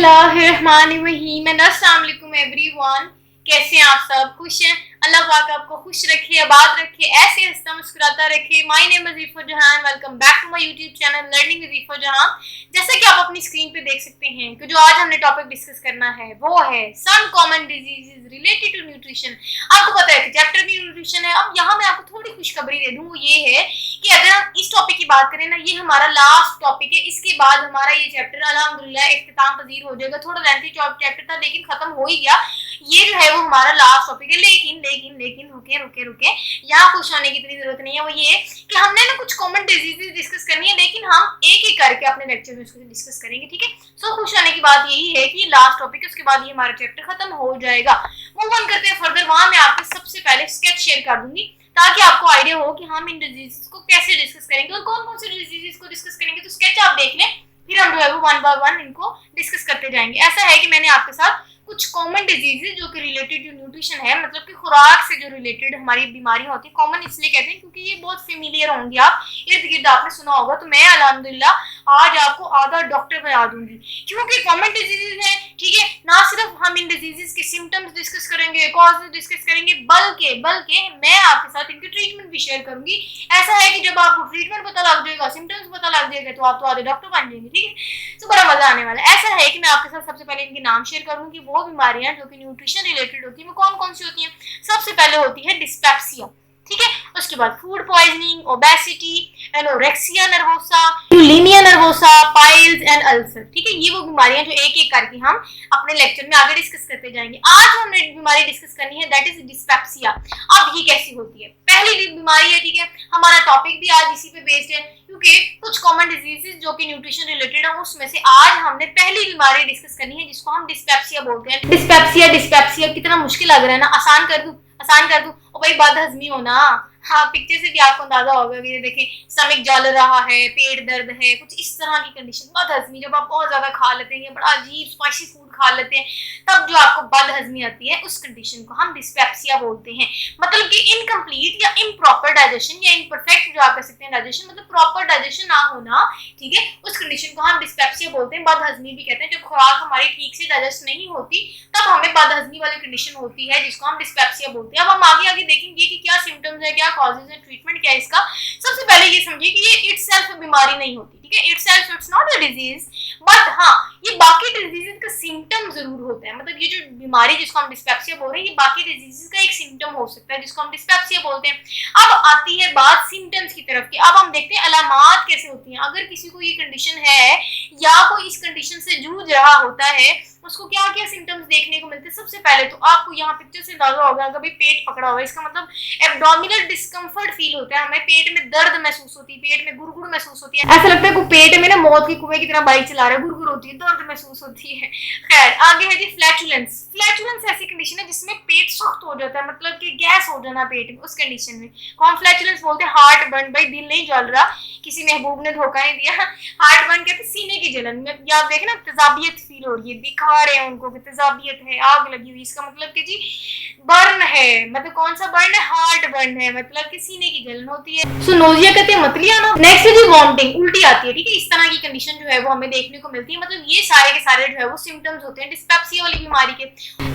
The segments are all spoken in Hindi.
बिस्मिल्लाहिर्रहमानिर्रहीम एंड अस्सलाम वालेकुम एवरीवन। कैसे हैं आप सब? खुश हैं? अल्लाह पाक आपको खुश रखे, आबाद रखे, ऐसे हंसता मुस्कुराता रखे। My name is Rifa Jahan, welcome back to my YouTube channel learning with Rifa Jahan. जैसा कि आप अपनी स्क्रीन पे देख सकते हैं कि जो आज हमने टॉपिक डिस्कस करना है वो है some common diseases related to nutrition. आपको पता है कि चैप्टर भी न्यूट्रिशन है। अब यहाँ मैं आपको थोड़ी खुशखबरी दे दूँ, वो ये है कि अगर हम इस टॉपिक की बात करें ना, ये हमारा लास्ट टॉपिक है। इसके बाद हमारा ये चैप्टर अल्हम्दुलिल्लाह इख्तिताम पजीर हो जाएगा। थोड़ा लेंथी चैप्टर था लेकिन खत्म हो ही गया। ये जो है वो हमारा लास्ट टॉपिक है। लेकिन लेकिन लेकिन रुके रुके रुके, यहाँ खुश होने की इतनी जरूरत नहीं है। वो ये कि हमने ना कुछ कॉमन डिजीजेस डिस्कस करनी है, लेकिन हम एक एक करके अपने लेक्चर में उसको डिस्कस करेंगे, ठीक है। सो खुश होने की बात यही है कि ये लास्ट टॉपिक है, उसके बाद ये हमारा चैप्टर खत्म हो जाएगा। मूव ऑन करते हैं फर्दर। वहां मैं आपके सबसे पहले स्केच शेयर कर दूंगी ताकि आपको आइडिया हो कि हम इन डिजीजेस को कैसे डिस्कस करेंगे और कौन कौन से डिजीजेस को डिस्कस करेंगे। तो स्केच आप देख लें, फिर हम जो है वो वन बाय वन इनको डिस्कस करते जाएंगे। ऐसा है कि मैंने आपके साथ कुछ कॉमन डिजीजेस जो कि रिलेटेड टू न्यूट्रिशन है, मतलब कि खुराक से जो रिलेटेड हमारी बीमारियां होती है, कॉमन इसलिए कहते हैं क्योंकि ये बहुत फेमिलियर होंगी, आप इर्द गिर्द आपने सुना होगा। तो मैं अल्हम्दुलिल्लाह आज आपको आधा डॉक्टर बना दूंगी क्योंकि कॉमन डिजीजेस हैं, ठीक है। ना सिर्फ हम इन डिजीजेस के सिम्टम्स डिस्कस करेंगे, कॉजेज डिस्कस करेंगे, बल्कि मैं आपके साथ इनके ट्रीटमेंट भी शेयर करूंगी। ऐसा है कि जब आपको ट्रीटमेंट पता लग जाएगा, सिम्टम्स पता लग जाएगा, तो आप तो आधे डॉक्टर बन जाएंगे, ठीक है। तो बड़ा मजा आने वाला है। ऐसा है कि मैं आपके साथ सबसे पहले इनके नाम शेयर करूंगी। वो बीमारियां जो कि न्यूट्रिशन रिलेटेड होती है वो कौन कौन सी होती हैं। सबसे पहले होती है डिस्पेप्सिया, ठीक है। उसके बाद food poisoning, obesity, anorexia nervosa, bulimia nervosa, piles and ulcer, ठीक है। ये वो बीमारियां जो एक एक करके हम अपने लेक्चर में आगे डिस्कस करते जाएंगे। आज हमने बीमारी डिस्कस करनी है, दैट इज डिस्पेप्सिया। अब ये कैसी होती है? पहली बीमारी है, ठीक है। हमारा टॉपिक भी आज इसी पे बेस्ड है क्योंकि कुछ कॉमन डिजीजेस जो कि न्यूट्रिशन रिलेटेड है उसमें से आज हमने पहली बीमारी डिस्कस करनी है जिसको हम डिस्पेप्सिया बोलते हैं। डिस्पेप्सिया डिस्पेप्सिया कितना मुश्किल लग रहा है ना। आसान कर दूं, आसान कर दूं। ओ भाई, बदहजमी हो ना। हाँ, पिक्चर से भी आपको अंदाजा होगा कि देखें स्टमक जल रहा है, पेट दर्द है, कुछ इस तरह की कंडीशन। बदहजमी जब आप बहुत ज्यादा खा लेते हैं या बड़ा अजीब स्पाइसी फूड खा लेते हैं, तब जो आपको बदहजमी आती है उस कंडीशन को हम डिस्पेप्सिया बोलते हैं। मतलब कि इनकम्प्लीट या इम्प्रॉपर डाइजेशन या इम्परफेक्ट जो आप कह सकते हैं डाइजेशन, मतलब प्रॉपर डाइजेशन ना होना, ठीक है, उस कंडीशन को हम डिस्पेप्सिया बोलते हैं। बदहजमी भी कहते हैं। जब खुराक हमारी ठीक से डाइजेस्ट नहीं होती तब हमें बदहजमी वाली कंडीशन होती है जिसको हम डिस्पेप्सिया बोलते हैं। अब हम आगे आगे देखेंगे कि क्या सिम्टम्स है, क्या कॉजेज है, ट्रीटमेंट क्या है इसका। सबसे पहले ये समझिए कि ये इटसेल्फ बीमारी नहीं होती, ठीक है। Itself it's not a disease, but हाँ ये बाकी डिजीजेस का सिम्टम जरूर होता है। मतलब ये जो बीमारी जिसको हम डिस्पेप्सिया बोल रहे हैं, ये बाकी डिजीजेस का एक सिम्टम हो सकता है जिसको हम डिस्पेप्सिया बोलते हैं। अब आती है बात सिम्टम्स की तरफ की। अब हम देखते हैं अलामात कैसे होती हैं। अगर किसी को ये कंडीशन है या कोई इस कंडीशन से जूझ रहा होता है, उसको क्या क्या सिम्टम्स देखने को मिलते हैं। सबसे पहले तो आपको यहाँ पिक्चर से अंदाजा होगा, कभी पेट पकड़ा हुआ है, इसका मतलब एब्डोमिनल डिस्कम्फर्ट फील होता है। हमें पेट में दर्द महसूस होती है, पेट में गुड़गुड़ महसूस होती है, ऐसा लगता है कि पेट में ना मौत के कुएं की तरह बाइक चला रहा है, गुड़गुड़ होती है, दर्द महसूस होती है। खैर, आगे है जी फ्लैचुलेंस। फ्लैचुलेंस ऐसी कंडीशन है जिसमें पेट सख्त हो जाता है, मतलब कि गैस हो जाना पेट में। उस कंडीशन में कौन फ्लैचुलेंस बोलते हैं? Heart burn. भाई दिल नहीं जल रहा, किसी महबूब ने धोखा नहीं दिया। हार्ट बर्न कहते हैं सीने की जलन में, या आप देखें ना तेजाबियत फील हो रही है, दिखा रहे हैं उनको कि तेजाबियत है, आग लगी हुई। इसका मतलब कि जी बर्न है। मतलब कौन सा बर्न है? हार्ट बर्न है, मतलब कि सीने की जलन होती है। सो नोजिया कहते हैं मतली आना। नेक्स्ट है जी वॉमिटिंग, उल्टी आती है, ठीक है। इस तरह की कंडीशन जो है वो हमें देखने को मिलती है। मतलब ये सारे के सारे जो है वो सिम्टम्स होते हैं डिस्पेप्सिया वाली बीमारी के।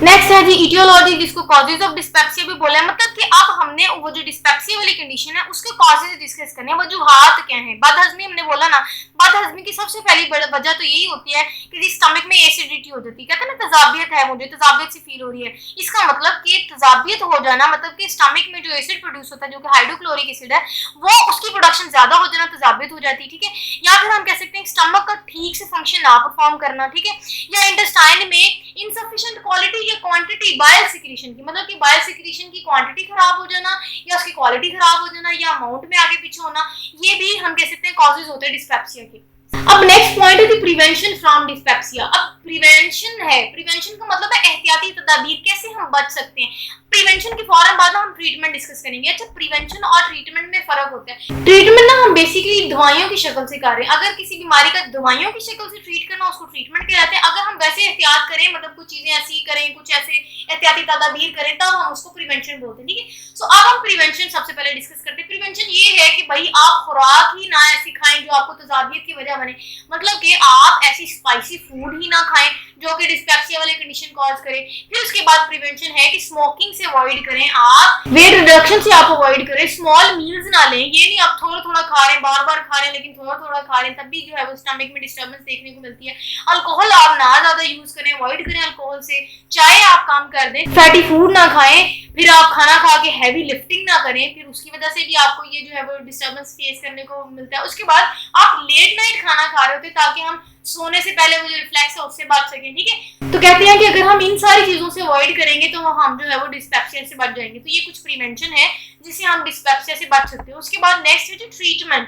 नेक्स्ट है जी इटियोलॉजी, जिसको कॉजेज ऑफ डिस्पेप्सिया भी बोला है। मतलब कि अब हमने वो जो डिस्पेप्सिया वाली कंडीशन है उसके कॉजेज डिस्कस करने हैं। वजूहात क्या है? बदहजमी हमने बोला ना, बदहजमी की सबसे पहली वजह तो यही होती है कि स्टमक में एसिडिटी हो जाती है। कहते हैं ना तजाबियत है, मुझे तजाबियत सी फील हो रही है। इसका मतलब कि तजाबियत हो जाना, मतलब कि स्टमक में जो एसिड प्रोड्यूस होता है जो कि हाइड्रोक्लोरिक एसिड है, वो उसकी प्रोडक्शन ज्यादा हो जाना तजाबियत हो जाती है, ठीक है। या फिर हम कह सकते हैं स्टमक का ठीक से फंक्शन ना परफॉर्म करना, ठीक है। या इंटेस्टाइन में इनसफिशिएंट क्वालिटी या क्वांटिटी बाइल सिक्रीशन की, मतलब कि बाइल सिक्रीशन की क्वांटिटी खराब हो जाना या उसकी क्वालिटी खराब हो जाना या अमाउंट में आगे पीछे होना, ये भी हम कह सकते हैं कॉजेज होते हैं डिस्पेप्सिया के। अब नेक्स्ट पॉइंट है प्रिवेंशन फ्रॉम डिस्पेप्सिया। अब प्रिवेंशन है, प्रिवेंशन का मतलब है एहतियाती तदाबीर, कैसे हम बच सकते हैं। प्रिवेंशन के फौरन बाद हम ट्रीटमेंट डिस्कस करेंगे। अच्छा, प्रिवेंशन और ट्रीटमेंट में फर्क होता है। ट्रीटमेंट ना हम बेसिकली दवाइयों की शक्ल से कर रहे हैं। अगर किसी बीमारी का दवाइयों की शक्ल से ट्रीट करना उसको ट्रीटमेंट कहलाते हैं। अगर हम वैसे एहतियात करें, मतलब कुछ चीजें ऐसी करें, कुछ ऐसे एहतियाती तदाबीर करें, तब हम उसको प्रिवेंशन बोलते हैं, ठीक है। सो अब हम प्रिवेंशन सबसे पहले डिस्कस करते हैं। प्रिवेंशन ये है कि भाई आप खुराक ही ना ऐसी खाएं जो आपको तजाबियत की वजह बने। मतलब कि आप ऐसी स्पाइसी फूड ही ना खाएं जो कि डिस्पेप्सिया वाली कंडीशन कॉज करे। फिर उसके बाद प्रिवेंशन है कि स्मोकिंग से अवॉइड करें, आप वेट रिडक्शन से आप अवॉइड करें, स्मॉल मील्स ना लें। ये नहीं आप थोड़ा थोड़ा खा रहे हैं, बार बार खा रहे हैं, लेकिन थोड़ा थोड़ा खा रहे हैं, तब भी जो है वो स्टमक में डिस्टर्बेंस देखने को मिलती है। अल्कोहल आप ना ज्यादा यूज करें, अवॉइड करें अल्कोहल से। चाय आप कम कर दें, फैटी फूड ना खाएं, फिर आप खाना खा के हैवी लिफ्टिंग ना करें, फिर उसकी वजह से भी आपको ये जो है वो डिस्टर्बेंस फेस करने को मिलता है। उसके बाद आप लेट नाइट खाना खा रहे होते ताकि हम सोने से पहले वो जो रिफ्लेक्स है उससे बच सकें, ठीक है। तो कहते हैं कि अगर हम इन सारी चीजों से अवॉइड करेंगे तो हम जो है वो डिस्पेप्सिया से बच जाएंगे। तो ये कुछ प्रिवेंशन है जिससे हम डिस्पेप्सिया से बच सकते हैं। उसके बाद नेक्स्ट है जो ट्रीटमेंट,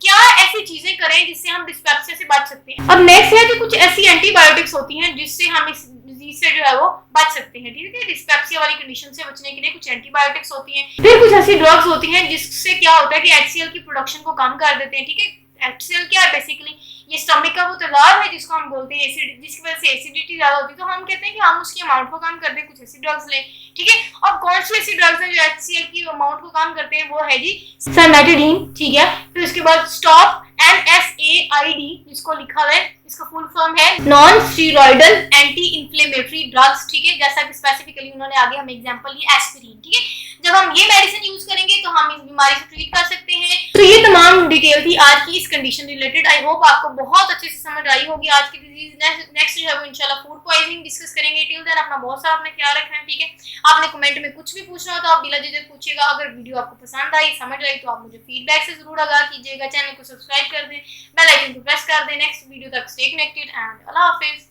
क्या ऐसी चीजें करें जिससे हम डिस्पेप्सिया से बच सकते हैं। अब नेक्स्ट है कि कुछ ऐसी एंटीबायोटिक्स होती हैं जिससे हम इस डिजीज से जो है वो बच सकते हैं, ठीक है। डिस्पेप्सिया वाली कंडीशन से बचने के लिए कुछ एंटीबायोटिक्स होती हैं। फिर कुछ ऐसी ड्रग्स होती हैं जिससे क्या होता है कि HCl की प्रोडक्शन को कम कर देते हैं, ठीक है। HCl क्या है, बेसिकली ये स्टमक का वो तलाब है जिसको हम बोलते हैं एसिड, जिसकी वजह से एसिडिटी ज्यादा होती है। तो हम कहते हैं कि हम उसकी अमाउंट को कम कर दें, कुछ ऐसी ड्रग्स लें, ठीक है। अब कौन सी ऐसी ड्रग्स हैं जो HCl की अमाउंट को कम करते हैं, वो है जी सैमेटिडीन, ठीक है। फिर उसके बाद स्टॉप NSAID जिसको लिखा हुआ है, इसका फुल फॉर्म है non steroidal anti inflammatory drugs, ठीक है। जैसा कि स्पेसिफिकली उन्होंने आगे हमें एग्जांपल लिया एस्पिरिन, ठीक है। जब हम ये मेडिसिन यूज करेंगे तो हम इस बीमारी से ट्रीट कर सकते हैं। तो ये तमाम डिटेल थी आज की इस कंडीशन रिलेटेड। आई होप आपको बहुत अच्छे से समझ आई होगी आज की डिजीज। नेक्स्ट जो है वो इंशाल्लाह फूड पॉइजनिंग डिस्कस करेंगे। टिल देन अपना बहुत सारा अपने ख्याल रखना है, ठीक है। आपने कमेंट में कुछ भी पूछना हो तो आप बिला झिझक पूछिएगा। अगर वीडियो आपको पसंद आई, समझ आई, तो आप मुझे फीडबैक से जरूर आगाह कीजिएगा। चैनल को सब्सक्राइब कर दें, बेल आइकन को प्रेस कर दें। नेक्स्ट वीडियो तक stay connected and Allah Hafiz.